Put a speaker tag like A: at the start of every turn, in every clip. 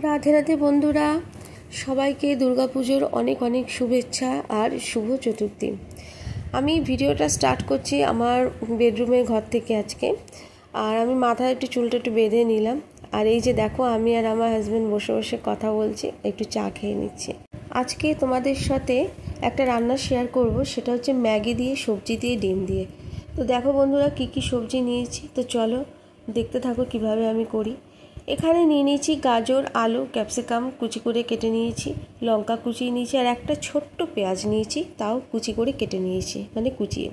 A: রাধে রাধে বন্ধুরা, সবাইকে দুর্গাপুজোর অনেক অনেক শুভেচ্ছা আর শুভ চতুর্থী। আমি ভিডিওটা স্টার্ট করছি আমার বেডরুমের ঘর থেকে আজকে। আর আমি মাথায় একটু চুলটা একটু বেঁধে নিলাম। আর এই যে দেখো, আমি আর আমার হাজব্যান্ড বসে বসে কথা বলছি, একটু চা খেয়ে নিচ্ছি। আজকে তোমাদের সাথে একটা রান্না শেয়ার করব, সেটা হচ্ছে ম্যাগি দিয়ে, সবজি দিয়ে, ডিম দিয়ে। তো দেখো বন্ধুরা, কি কি সবজি নিয়েছি, তো চলো দেখতে থাকো কিভাবে আমি করি। এখানে নিয়ে নিয়েছি গাজর, আলু, ক্যাপসিকাম কুচি করে কেটে নিয়েছি, লঙ্কা কুচিয়ে নিয়েছি, আর একটা ছোট্ট পেঁয়াজ নিয়েছি, তাও কুচি করে কেটে নিয়েছি, মানে কুচিয়ে।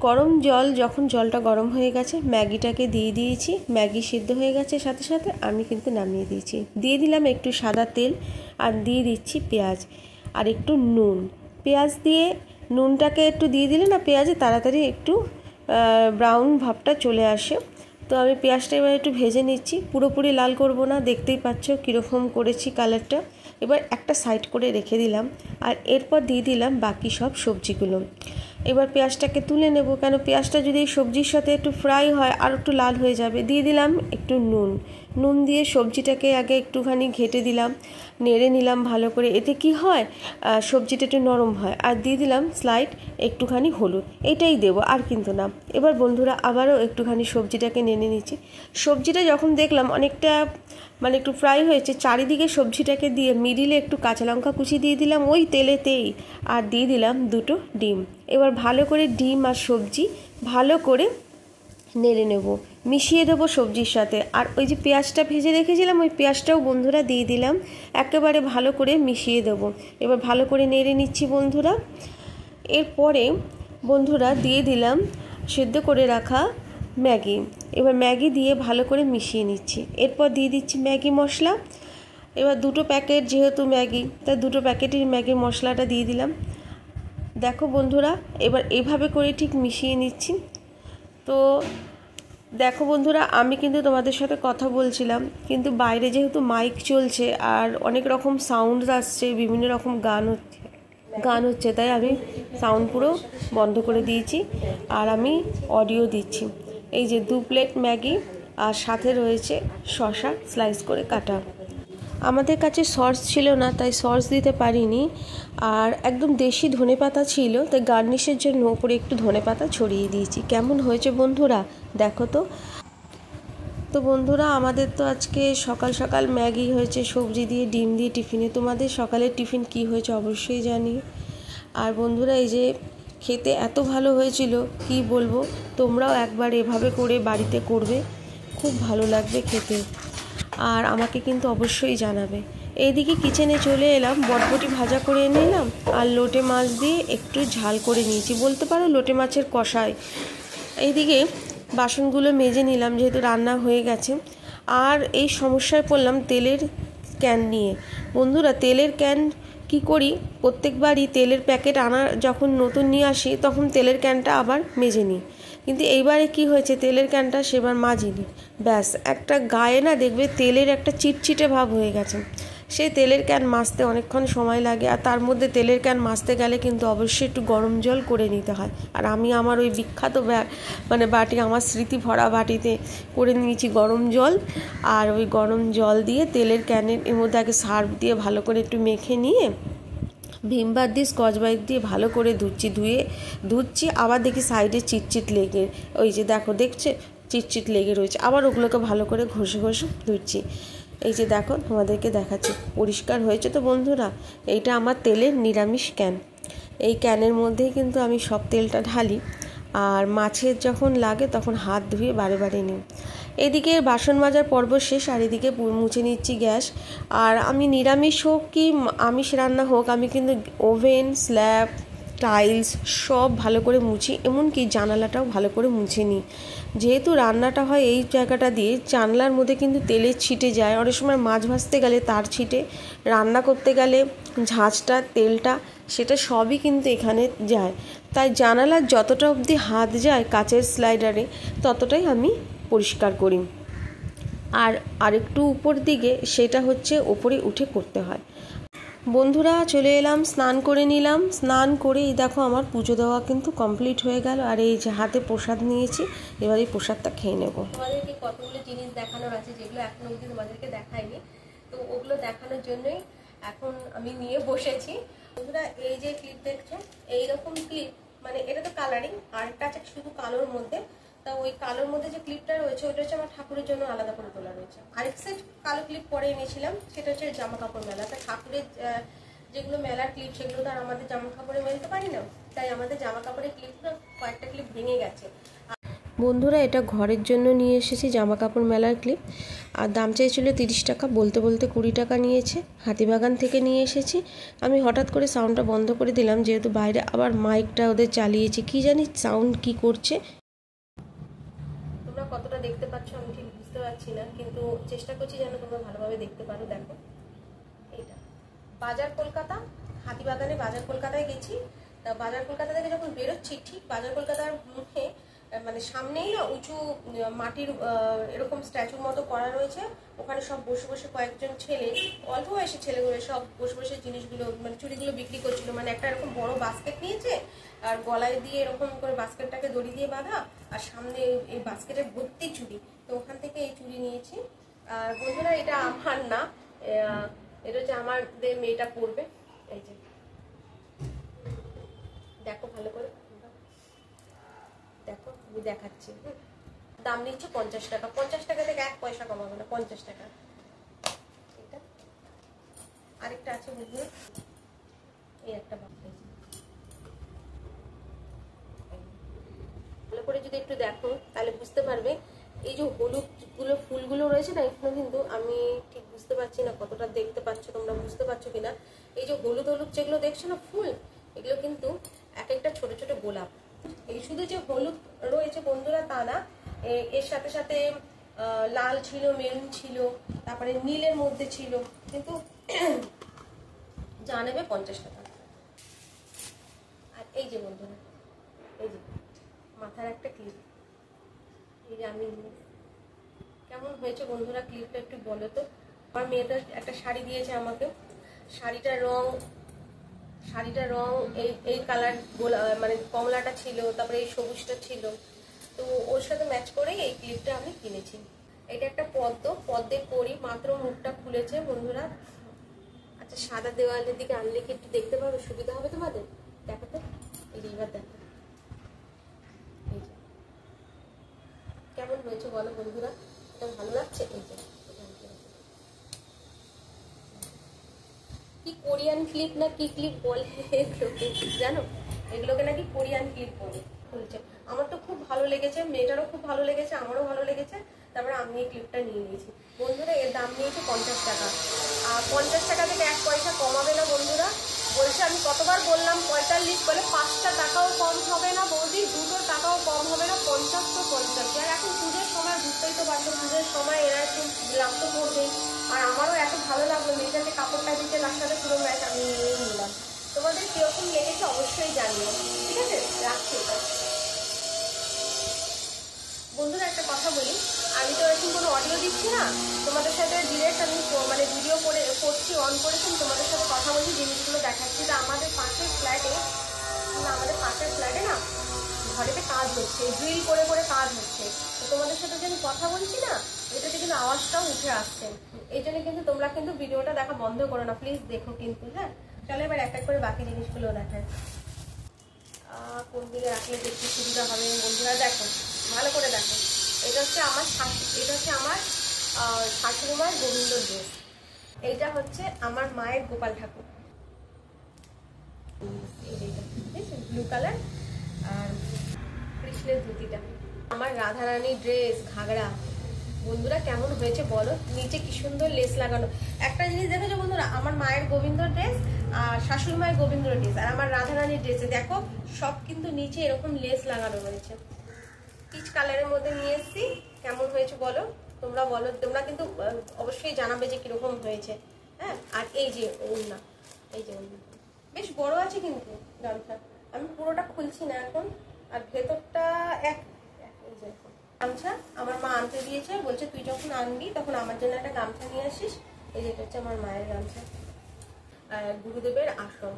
A: গরম জল, যখন জলটা গরম হয়ে গেছে ম্যাগিটাকে দিয়ে দিয়েছি। ম্যাগি সিদ্ধ হয়ে গেছে, সাথে সাথে আমি কিন্তু নামিয়ে দিয়েছি। দিয়ে দিলাম একটু সাদা তেল, আর দিয়ে দিচ্ছি পেঁয়াজ আর একটু নুন। পেঁয়াজ দিয়ে নুনটাকে একটু দিয়ে দিলে না পেঁয়াজে তাড়াতাড়ি একটু ব্রাউন ভাবটা চলে আসে। তো আমি পেঁয়াজটা এবার একটু ভেজে নিচ্ছি, পুরোপুরি লাল করব না, দেখতেই পাচ্ছ কীরকম করেছি কালারটা। এবার একটা সাইড করে রেখে দিলাম, আর এরপর দিয়ে দিলাম বাকি সব সবজিগুলো। এবার পেঁয়াজটাকে তুলে নেব, কেন পেঁয়াজটা যদি সবজির সাথে একটু ফ্রাই হয় আর একটু লাল হয়ে যাবে। দিয়ে দিলাম একটু নুন দিয়ে সবজিটাকে আগে একটুখানি ঘেটে দিলাম, নেড়ে নিলাম ভালো করে। এতে কি হয়, সবজিটা একটু নরম হয়। আর দিয়ে দিলাম স্লাইড একটুখানি হলুদ, এটাই দেবো আর কিন্তু না। এবার বন্ধুরা আবারও একটুখানি সবজিটাকে নেড়ে নিচ্ছি। সবজিটা যখন দেখলাম অনেকটা মানে একটু ফ্রাই হয়েছে, চারিদিকে সবজিটাকে দিয়ে মিডিলে একটু কাঁচা লঙ্কা কুচি দিয়ে দিলাম ওই তেলেতেই, আর দিয়ে দিলাম দুটো ডিম। এবার ভালো করে ডিম আর সবজি ভালো করে নেড়ে নেব, মিশিয়ে দেবো সবজির সাথে। আর ওই যে পেঁয়াজটা ভেজে রেখেছিলাম, ওই পেঁয়াজটাও বন্ধুরা দিয়ে দিলাম, একেবারে ভালো করে মিশিয়ে দেবো। এবার ভালো করে নেড়ে নিচ্ছি বন্ধুরা। এরপরে বন্ধুরা দিয়ে দিলাম সেদ্ধ করে রাখা ম্যাগি। এবার ম্যাগি দিয়ে ভালো করে মিশিয়ে নিচ্ছি। এরপর দিয়ে দিচ্ছি ম্যাগি মশলা। এবার দুটো প্যাকেট যেহেতু ম্যাগি, তাই দুটো প্যাকেটের ম্যাগির মশলাটা দিয়ে দিলাম। দেখো বন্ধুরা, এবার এইভাবে করে ঠিক মিশিয়ে নিচ্ছি। তো দেখো বন্ধুরা, আমি কিন্তু তোমাদের সাথে কথা বলছিলাম, কিন্তু বাইরে যেহেতু মাইক চলছে আর অনেক রকম সাউন্ড আসছে, বিভিন্ন রকম গান হচ্ছে, তাই আমি সাউন্ড পুরো বন্ধ করে দিয়েছি আর আমি অডিও দিচ্ছি। এই যে 2 প্লেট ম্যাগি, আর সাথে রয়েছে শসা স্লাইস করে কাটা। আমাদের কাছে সস ছিল না, তাই সস দিতে পারিনি। আর একদম দেশি ধনেপাতা ছিল, তাই গার্নিশের জন্য উপরে একটু ধনেপাতা ছড়িয়ে দিয়েছি। কেমন হয়েছে বন্ধুরা দেখো তো। তো বন্ধুরা, আমাদের তো আজকে সকাল সকাল ম্যাগি হয়েছে সবজি দিয়ে, ডিম দিয়ে টিফিনে। তোমাদের সকালের টিফিন কি হয়েছে অবশ্যই জানি। আর বন্ধুরা, এই যে খেতে এত ভালো হয়েছিল কি বলবো, তোমরাও একবার এভাবে করে বাড়িতে করবে, খুব ভালো লাগবে খেতে। আর আমাকে কিন্তু অবশ্যই জানাবে। এইদিকে কিচেনে চলে এলাম, বটবটি ভাজা করে নিলাম, আর লোটে মাছ দিয়ে একটু ঝাল করে নিয়েছি, বলতে পারো লোটে মাছের কষায়। এইদিকে বাসনগুলো মেজে নিলাম যেহেতু রান্না হয়ে গেছে। আর এই সমস্যায় পড়লাম তেলের ক্যান নিয়ে। বন্ধুরা, তেলের ক্যান কি করি, প্রত্যেকবারই তেলের প্যাকেট আনা যখন নতুন নিয়ে আসি তখন তেলের ক্যানটা আবার মেজে নিই, কিন্তু এইবারে কি হয়েছে, তেলের ক্যানটা সেবার মাজিনি, ব্যাস একটা গায়ে না দেখবে তেলের একটা চিটচিটে ভাব হয়ে গেছে। সেই তেলের ক্যান মাজতে অনেকক্ষণ সময় লাগে, আর তার মধ্যে তেলের ক্যান মাজতে গেলে কিন্তু অবশ্যই একটু গরম জল করে নিতে হয়। আর আমি আমার ওই বিখ্যাত বাটি, আমার স্মৃতি ভরা বাটিতে করে নিয়েছি গরম জল। আর ওই গরম জল দিয়ে তেলের ক্যানের এর মধ্যে আগে সার্ফ দিয়ে ভালো করে একটু মেখে নিয়ে ভিম বার দিয়ে স্কচ ব্রাইট দিয়ে ভালো করে ধুচ্ছি। আবার দেখি সাইডে চিটচিট লেগে, ওই যে দেখছে চিটচিট লেগে রয়েছে, আবার ওগুলোকে ভালো করে ঘষে ধুচ্ছি। এই যে দেখো, তোমাদেরকে দেখাচ্ছি পরিষ্কার হয়েছে তো বন্ধুরা। এইটা আমার তেলের নিরামিষ ক্যান। এই ক্যানের মধ্যেই কিন্তু আমি সব তেলটা ঢালি, আর মাছের যখন লাগে তখন হাত ধুয়ে বারে বারে নিই। এদিকে বাসন মাজার পর্ব শেষ, আর এদিকে মুছে নিচ্ছি গ্যাস। আর আমি নিরামিষ হোক কি আমিষ রান্না হোক, আমি কিন্তু ওভেন, স্ল্যাব, টাইলস সব ভালো করে মুছি, এমনকি জানালাটাও ভালো করে মুছে নিই। যেহেতু রান্নাটা হয় এই জায়গাটা দিয়ে, জানলার মধ্যে কিন্তু তেলের ছিটে যায়, অনেক সময় মাছ ভাজতে গেলে তার ছিটে, রান্না করতে গেলে ঝাঁঝটা তেলটা সেটা সবই কিন্তু এখানে যায়। তাই জানালার যতটা অবধি হাত যায় কাচের স্লাইডারে ততটাই আমি পরিষ্কার করি। আর আরেকটু উপর দিকে সেটা হচ্ছে ওপরে উঠে করতে হয়। বন্ধুরা, চলে এলাম, স্নান করে নিলাম। স্নান করে এই দেখো আমার পুজো দেওয়া কিন্তু কমপ্লিট হয়ে গেল। আর এই যে হাতে প্রসাদ নিয়েছি, এবার এই প্রসাদটা খেয়ে নেব। তোমাদেরকে কতগুলো জিনিস দেখানোর আছে যেগুলো এখনো অবধি তোমাদেরকে দেখাইনি। তো ওগুলো দেখানোর জন্যই এখন আমি নিয়ে বসেছি। বন্ধুরা এই যে ক্লিপ দেখছো, এইরকম ক্লিপ, মানে এটা তো কালারিং, আর একটা আছে শুধু কালোর মধ্যে। তা ওই কালোর মধ্যে যে ক্লিপটা রয়েছে ওইটা হচ্ছে আমার ঠাকুরের জন্য আলাদা করে তোলা রয়েছে। আরেক সেট কালো ক্লিপ পরে এনেছিলাম, সেটা হচ্ছে জামা কাপড় মেলা। তা ঠাকুরের যেগুলো মেলার ক্লিপ সেগুলো তো আর আমাদের জামা কাপড়ে মেলতে পারি না, তাই আমাদের জামা কাপড়ের ক্লিপটা কয়েকটা ক্লিপ ভেঙে গেছে। বন্ধুরা এটা ঘরের জন্য নিয়ে এসেছি জামা কাপড় মেলার ক্লিপ, আর দাম চাইছিল 30 টাকা, বলতে বলতে 20 টাকা নিয়েছে। হাতিবাগান থেকে নিয়ে এসেছি। আমি হঠাৎ করে সাউন্ডটা বন্ধ করে দিলাম, যেহেতু বাইরে আবার মাইকটা ওদের চালিয়েছি, কি জানি সাউন্ড কি করছে। তোমরা কতটা দেখতে পাচ্ছ আমি ঠিক বুঝতে পারছি না, কিন্তু চেষ্টা করছি যেন তোমরা ভালোভাবে দেখতে পারো। দেখো এইটা বাজার কলকাতা, হাতিবাগানে বাজার কলকাতায় গেছি। তা বাজার কলকাতা থেকে যখন বেরোচ্ছি, ঠিক বাজার কলকাতার মুখে মানে সামনেই না উঁচু মাটির এরকম স্ট্যাচুর মতো করা রয়েছে, ওখানে সব বসে বসে কয়েকজন ছেলে, অল্প বয়সী ছেলেগুলো সব বসে বসে জিনিসগুলো মানে চুড়িগুলো বিক্রি করছিল। মানে একটা এরকম বড় বাস্কেট নিয়েছে, আর গলায় দিয়ে এরকম করে বাস্কেটটাকে দড়ি দিয়ে বাঁধা, আর সামনে এই বাস্কেটের ভর্তি চুড়ি। তো ওখান থেকে এই চুড়ি নিয়েছি। আর বন্ধুরা এটা আমার না, এটা হচ্ছে আমাদের মেয়েটা পরবে। এই যে দেখো ভালো করে, দেখো আমি দেখাচ্ছি। দাম নিচ্ছে 50 টাকা। 50 টাকা থেকে 1 পয়সা কমাবে না, 50 টাকা। এটা আরেকটা আছে বুঝলি, এই একটা ভালো করে যদি একটু দেখো তাহলে বুঝতে পারবে। এই যে হলুদ গুলো ফুলগুলো রয়েছে না, এখানে কিন্তু আমি ঠিক বুঝতে পারছি না কতটা দেখতে পাচ্ছ, তোমরা বুঝতে পারছো কিনা। এই যে হলুদ হলুদ যেগুলো দেখছো না ফুল, এগুলো কিন্তু এক একটা ছোট ছোট গোলাপ। এই শুধু যে হলুদ রয়েছে বন্ধুরা তা না, এর সাথে সাথে লাল ছিল, মেরুন ছিল, তারপরে নীলের মধ্যে ছিল, কিন্তু যা নেবে 50 টাকা। আর এই যে বন্ধুরা, এই যে মাথার একটা ক্লিপ, এই যে আমি কেমন হয়েছে বন্ধুরা ক্লিপটা একটু বলো তো। আমার মেয়েটা একটা শাড়ি দিয়েছে আমাকে, শাড়িটার রং এই কালার মানে কমলাটা ছিল, তারপরে এই সবুজটা ছিল, তো ওর সাথে ম্যাচ করেই এই ক্লিপটা আমি কিনেছি। এটা একটা পদ্মের কড়ি, মাত্র মুখটা খুলেছে বন্ধুরা। আচ্ছা সাদা দেওয়ালের দিকে আনলে কি একটু দেখতে পাবে, সুবিধা হবে তোমাদের। দেখো তো, এই যে এবার দেখো এই যে কেমন হয়েছে বলো বন্ধুরা, এটা ভালো লাগছে। এই যে কি কোরিয়ান ক্লিপ না কি ক্লিপ বলে এগুলোকে জানো, এগুলোকে নাকি কোরিয়ান ক্লিপ বলে। খুলছে, আমার তো খুব ভালো লেগেছে, মেয়েটারও খুব ভালো লেগেছে, আমারও ভালো লেগেছে। তারপরে আমি এই ক্লিপটা নিয়ে নিয়েছি। বন্ধুরা এর দাম নিয়েছে 50 টাকা, আর 50 টাকা থেকে 1 পয়সা কমাবে না বন্ধুরা। বলছে আমি কতবার বললাম 45, বলে 5টা টাকাও কম হবে না বৌদি, 2 টাকাও কম হবে না, 50 তো 50। আর এখন পুজোর সময় বুঝতেই তো পারছো, পুজোর সময় এরা একটু লাভ তো করবেই। আর আমারও এত ভালো লাগলো, মেয়েটাকে কাপড়টা দিতে তার সাথে পুরো ম্যাচ আমি নিয়েই নিলাম। তোমাদের কিরকম লেগেছে অবশ্যই জানিও, ঠিক আছে। রাখছি বন্ধুরা, একটা কথা বলি, আমি তো এখন কোনো অডিও দিচ্ছি না, তোমাদের সাথে ডিরেক্ট আমি মানে ভিডিও করছি, অন করেছি, তোমাদের সাথে কথা বলছি, জিনিসগুলো দেখাচ্ছি। তা আমাদের পাশের ফ্ল্যাটে না ঘরেতে কাজ হচ্ছে, ড্রিল করে করে কাজ হচ্ছে। তো তোমাদের সাথে যে আমি কথা বলছি না, এটাতে কিন্তু আওয়াজটাও উঠে আসছে। এই জন্য কিন্তু তোমরা কিন্তু ভিডিওটা দেখা বন্ধ করো না, প্লিজ দেখো কিন্তু। হ্যাঁ চলো এবার এক এক করে বাকি জিনিসগুলো দেখায়। কোন দিকে রাখলে দেখতে সুবিধা হবে বন্ধুরা, দেখো ভালো করে দেখো। এটা হচ্ছে আমার শাশুড়ি মায়ের গোবিন্দ ড্রেস। এইটা হচ্ছে আমার মায়ের গোপাল ঠাকুর, ব্লু কালার, আর কৃষ্ণের ধুতিটা। আমার রাধারানী ড্রেস ঘাগরা বন্ধুরা কেমন হয়েছে বলো, নিচে কি সুন্দর লেস লাগানো। একটা জিনিস দেখেছো বন্ধুরা, আমার মায়ের গোবিন্দ ড্রেস আর শাশুড়ি মায়ের গোবিন্দ ড্রেস আর আমার রাধারানীর ড্রেসে দেখো সব কিন্তু নিচে এরকম লেস লাগানো রয়েছে। পিচ কালারের মধ্যে নিয়ে এসেছি, কেমন হয়েছে বলো, তোমরা বলো, তোমরা কিন্তু অবশ্যই জানাবে যে কিরকম হয়েছে। হ্যাঁ আর এই যে ওড়না, এই যে ওড়না বেশ বড় আছে কিন্তু গামছা, আমি পুরোটা খুলছি না এখন। আর ভেতরটা গামছা আমার মা আনতে দিয়েছে, বলছে তুই যখন আনবি তখন আমার জন্য একটা গামছা নিয়ে আসিস। এই যেটা হচ্ছে আমার মায়ের গামছা, গুরুদেবের আসন,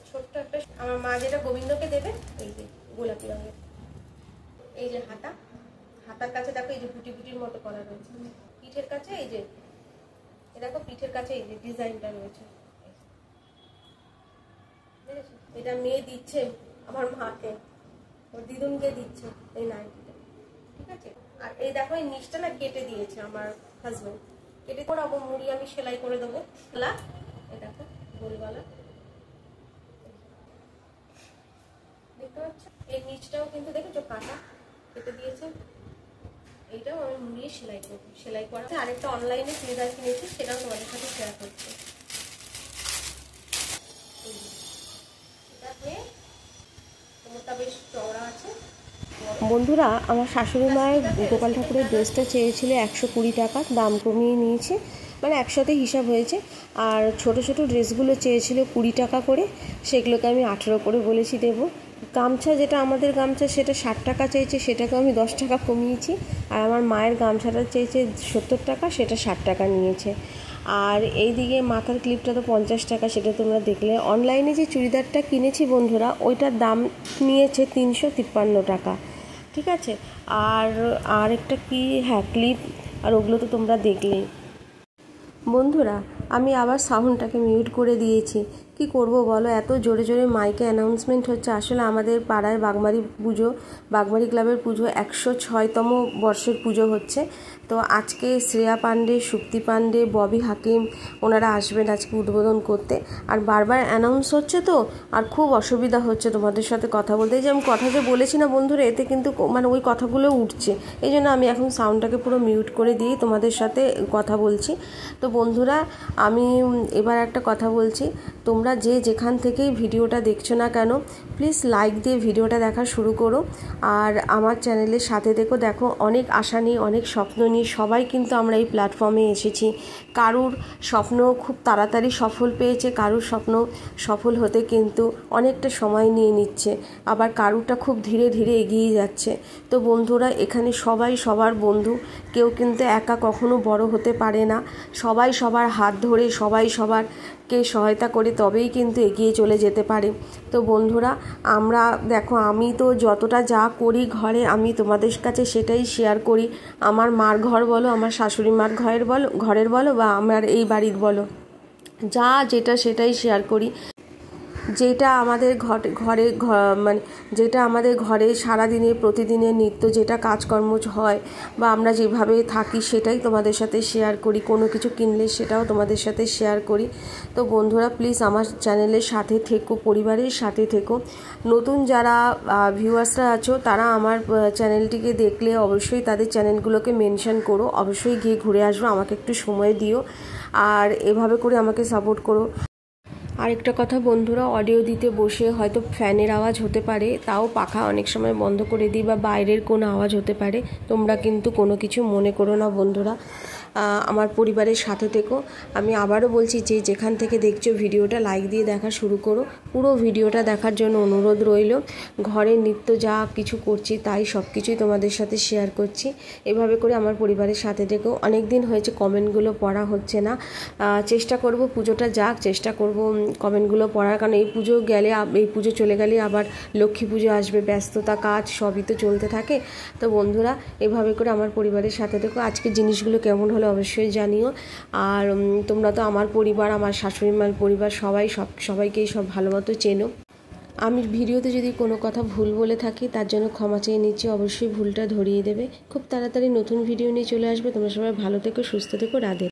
A: ছোট্ট একটা আমার মা যেটা গোবিন্দকে দেবে, এই যে গোলাপি রঙের। এই যে হাতার কাছে দেখো এই যে বুটি বুটির মতো করা রয়েছে, পিঠের কাছে এই যে দেখো পিঠের কাছে এই যে ডিজাইনটা রয়েছে, এটা মেয়ে দিচ্ছে আমার মাকে, ওর দিদুনকে দিচ্ছে এই নাইটিটা, ঠিক আছে। আর এই দেখো এই নিচটা না কেটে দিয়েছে আমার হাজবেন্ড, কেটে করাবো, মুড়ি আমি সেলাই করে দেবো। এই দেখো গোলগলা, দেখতে পাচ্ছ এই নিচটাও কিন্তু দেখেছো কাটা কেটে দিয়েছে, এইটাও আমি মুড়িয়ে সেলাই করবো, সেলাই করা। আরেকটা অনলাইনে চুড়িদার কিনেছি, সেটাও তোমাদের সাথে শেয়ার করছি। বেশ চওড়া আছে। বন্ধুরা, আমার শাশুড়ি মায়ের গোপাল ঠাকুরের ড্রেসটা চেয়েছিল 120 টাকা, দাম কমিয়ে নিয়েছে, মানে একসাথে হিসাব হয়েছে। আর ছোট ছোট ড্রেসগুলো চেয়েছিল 20 টাকা করে, সেগুলোকে আমি 18 করে বলেছি দেবো। গামছা, যেটা আমাদের গামছা সেটা 60 টাকা চেয়েছে, সেটাকে আমি 10 টাকা কমিয়েছি। আর আমার মায়ের গামছাটা চেয়েছে 70 টাকা, সেটা 60 টাকা নিয়েছে। আর এইদিকে মাথার ক্লিপটা তো 50 টাকা, সেটা তোমরা দেখলে। অনলাইনে যে চুড়িদারটা কিনেছি বন্ধুরা, ওইটার দাম নিয়েছে 353 টাকা, ঠিক আছে। আর একটা কি, হ্যাঁ ক্লিপ, আর ওগুলো তো তোমরা দেখলেই। বন্ধুরা, আমি আবার সাউন্ডটাকে মিউট করে দিয়েছি, কি করব বলো, এত জোরে জোরে মাইকে অ্যানাউন্সমেন্ট হচ্ছে। আসলে আমাদের পাড়ায় বাগমারি ক্লাবের পুজো 106তম বর্ষের পুজো হচ্ছে। তো আজকে শ্রেয়া পাণ্ডে, সুপ্তি পাণ্ডে, ববি হাকিম ওনারা আসবেন আজকে উদ্বোধন করতে। আর বারবার অ্যানাউন্স হচ্ছে তো, আর খুব অসুবিধা হচ্ছে তোমাদের সাথে কথা বলতে। যে আমি কথা যে বলেছি না বন্ধুরা, এতে কিন্তু মানে ওই কথাগুলো উঠছে, এই জন্য আমি এখন সাউন্ডটাকে পুরো মিউট করে দিয়েই তোমাদের সাথে কথা বলছি। তো বন্ধুরা, আমি এবার একটা কথা বলছি, তোমরা যে যেখান থেকেই ভিডিওটা দেখছো না কেন, প্লিজ লাইক দিয়ে ভিডিওটা দেখা শুরু করো। আর আমার চ্যানেলের সাথে দেখো অনেক আশা নিয়ে, অনেক স্বপ্ন নিয়ে সবাই কিন্তু আমরা এই প্ল্যাটফর্মে এসেছি। কারুর স্বপ্ন খুব তাড়াতাড়ি সফল পেয়েছে, কারুর স্বপ্ন সফল হতে কিন্তু অনেকটা সময় নিয়ে নিচ্ছে, আবার কারুরটা খুব ধীরে ধীরে এগিয়ে যাচ্ছে। তো বন্ধুরা, এখানে সবাই সবার বন্ধু, কেউ কিন্তু একা কখনো বড় হতে পারে না। সবাই সবার হাত ধরে, সবাই সবারকে সহায়তা করে তবেই কিন্তু এগিয়ে চলে যেতে পারে। তো বন্ধুরা, আমরা দেখো, আমি তো যতটা যা করি ঘরে, আমি তোমাদের কাছে সেটাই শেয়ার করি। আমার মার ঘর বলো, আমার শাশুড়ি মার ঘরের বলো বা আমার এই বাড়ির বলো, যা যেটা সেটাই শেয়ার করি। যেটা আমাদের ঘরে মানে যেটা আমাদের ঘরে সারাদিনে প্রতিদিনের নিত্য যেটা কাজকর্ম হয় বা আমরা যেভাবে থাকি, সেটাই তোমাদের সাথে শেয়ার করি। কোনো কিছু কিনলে সেটাও তোমাদের সাথে শেয়ার করি। তো বন্ধুরা, প্লিজ আমার চ্যানেলের সাথে থেকো, পরিবারের সাথে থেকো। নতুন যারা ভিউয়ার্সরা আছো, তারা আমার চ্যানেলটিকে দেখলে অবশ্যই তাদের চ্যানেলগুলোকে মেনশন করো, অবশ্যই গিয়ে ঘুরে আসবো, আমাকে একটু সময় দিও, আর এভাবে করে আমাকে সাপোর্ট করো। আরেকটা কথা বন্ধুরা, অডিও দিতে বসে হয়তো ফ্যানের আওয়াজ হতে পারে, তাও পাখা অনেক সময় বন্ধ করে দিই, বা বাইরের কোনো আওয়াজ হতে পারে, তোমরা কিন্তু কোনো কিছু মনে করো না বন্ধুরা। আমার পরিবারের সাথে থেকো। আমি আবারও বলছি, যে যেখান থেকে দেখছো ভিডিওটা লাইক দিয়ে দেখা শুরু করো। পুরো ভিডিওটা দেখার জন্য অনুরোধ রইল। ঘরের নিত্য যা কিছু করছি তাই সব কিছুই তোমাদের সাথে শেয়ার করছি। এভাবে করে আমার পরিবারের সাথে থেকো। অনেক দিন হয়েছে কমেন্টগুলো পড়া হচ্ছে না, চেষ্টা করব, পুজোটা যাক, চেষ্টা করব কমেন্টগুলো পড়ার, কারণ এই পুজো চলে গেলে আবার লক্ষ্মী পুজো আসবে, ব্যস্ততা, কাজ সবই তো চলতে থাকে। তো বন্ধুরা, এভাবে করে আমার পরিবারের সাথে থেকো। আজকের জিনিসগুলো কেমন হলো অবশ্যই জানিও। আর তোমরা তো আমার পরিবার, আমার শাশুড়ি মার পরিবার, সবাইকেই সব ভালো মতো চেনো। আমি ভিডিওতে যদি কোনো কথা ভুল বলে থাকি, তার জন্য ক্ষমা চেয়ে নিচ্ছি, অবশ্যই ভুলটা ধরিয়ে দেবে। খুব তাড়াতাড়ি নতুন ভিডিও নিয়ে চলে আসবে। তোমরা সবাই ভালো থেকো, সুস্থ থেকো, রাধে।